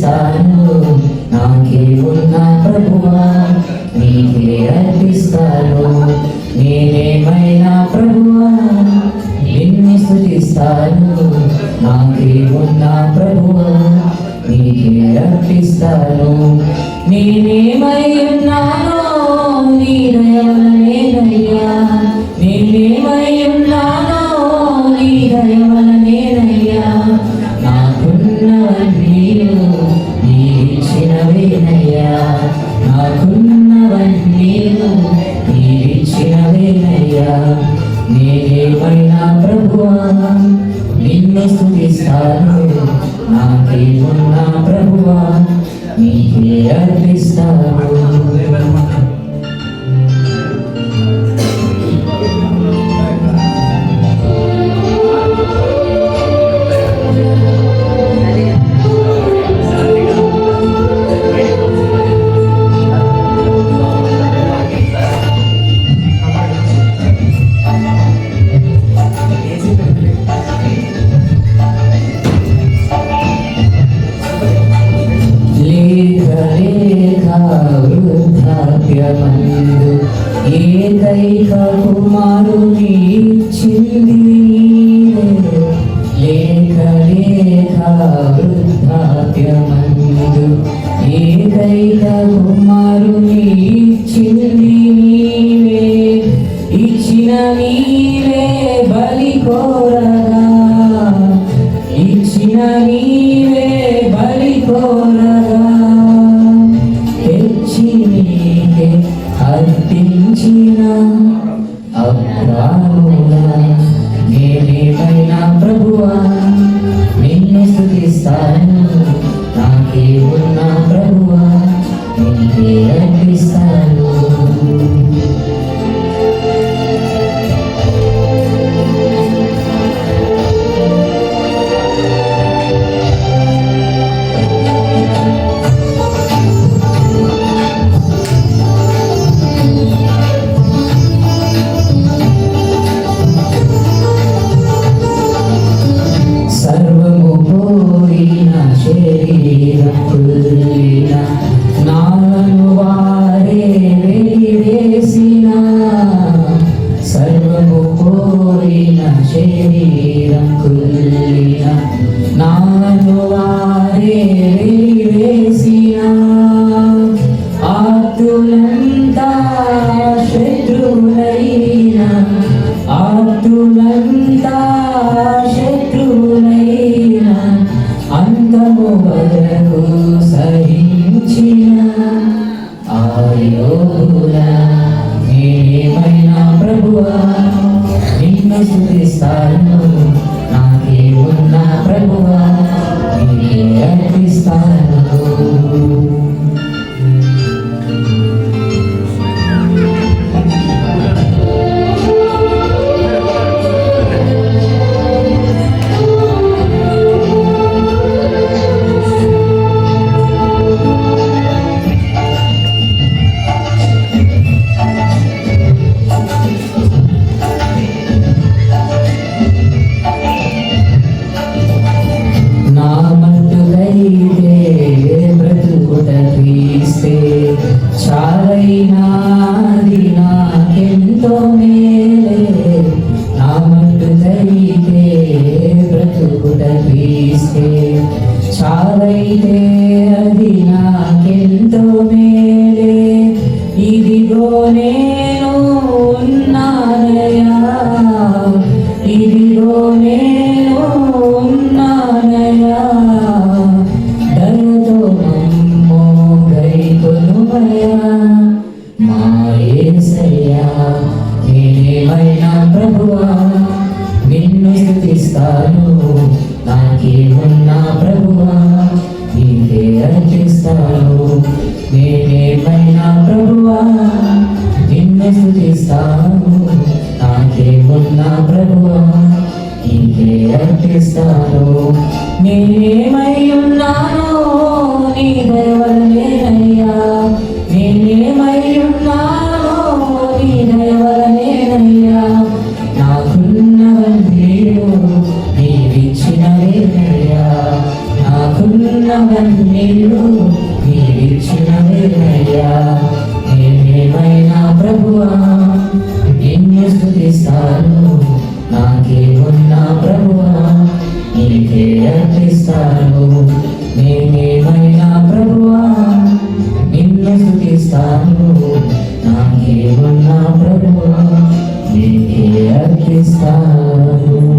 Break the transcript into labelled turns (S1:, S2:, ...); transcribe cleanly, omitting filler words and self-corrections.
S1: స్తుతిస్తాను నాకే ఉన్న ప్రభువా నీకే అర్పిస్తాను నేనేమైనా ప్రభువా నిన్ను స్తుతిస్తాను నాకే ఉన్న ప్రభువా నీకే అర్పిస్తాను నేనేమై ఉన్నానో నీ దయ వలనేనయ్యా నేనేమై ఉన్నానో నీ దయ వలనేనయ్యా నాకున్నవన్నీ నీవిచ్చినవేనయ్యా నాకున్నవన్నీ నీవిచ్చినవేనయ్యా నేనేమైనా ప్రభువా నిన్ను స్తుతిస్తాను నాకే ఉన్న ప్రభువా నీకే అర్పిస్తాను వృద్ధాప్యమందు ఏకైక కుమారుని ఇచ్చింది లేక లేక వృద్ధాప్యమందు ఏకైక కుమారుని ఇచ్చింది నీవే ఇచ్చిన నీవే బలి కోరగా ఇచ్చిన నీవే బలి కోరగా అర్పించిన అప్రాణులా నేనేమైనా ప్రభువా నిన్ను స్తుతిస్తాను నాకే ఉన్న ప్రభువా నీకే అర్పిస్తాను నాలను వారే వెలివేసిన సర్వము కోరిన శరీరం కుల్లిన నాలను వారే వెలివేసిన ఆతులంతా శత్రువులైన ఆతులంతా శత్రువులైన అంతము వరకు సహించిన ఆయోగుల నేనేమైనా ప్రభువా నిన్ను స్తుతిస్తాను నాకే ఉన్న ప్రభువా నీకే అర్పిస్తాను చాలైనాది నాకెంతో మేలే నా మట్టుకైతే బ్రతుకుట క్రీస్తే చాలైతే అది నాకెంతో మేలే ఇదిగో నేను ఉన్నానయ్యా ఇదిగో నేను ఉన్నానయ్యా దయతో మమ్మో గైకొనుమయ్యా మా యేసయ్యా నేనేమైనా ప్రభువా నిన్ను స్తుతిస్తాను నాకే ఉన్న ప్రభువా నీకే అర్పిస్తాను నేనేమైనా ప్రభువా నిన్ను స్తుతిస్తాను నాకే ఉన్న ప్రభువా నీకే అర్పిస్తాను నేనేమై ఉన్నానో నీ దయ వలనేనయ్యా నేనేమై ఉన్నానో నీ దయ వలనేనయ్యా నాకున్నవన్నీ నీవిచ్చినవేనయ్యా నాకున్నవన్నీ కన్నీళ్ళు నీవిచ్చినవేనయ్యా. నేనేమైనా ప్రభువా నిన్ను స్తుతిస్తాను, నాకేమున్నా ప్రభువా నీకే అర్పిస్తాను. నేనేమైనా ప్రభువా నిన్ను స్తుతిస్తాను, నాకేమున్నా ప్రభువా నీకే అర్పిస్తాను.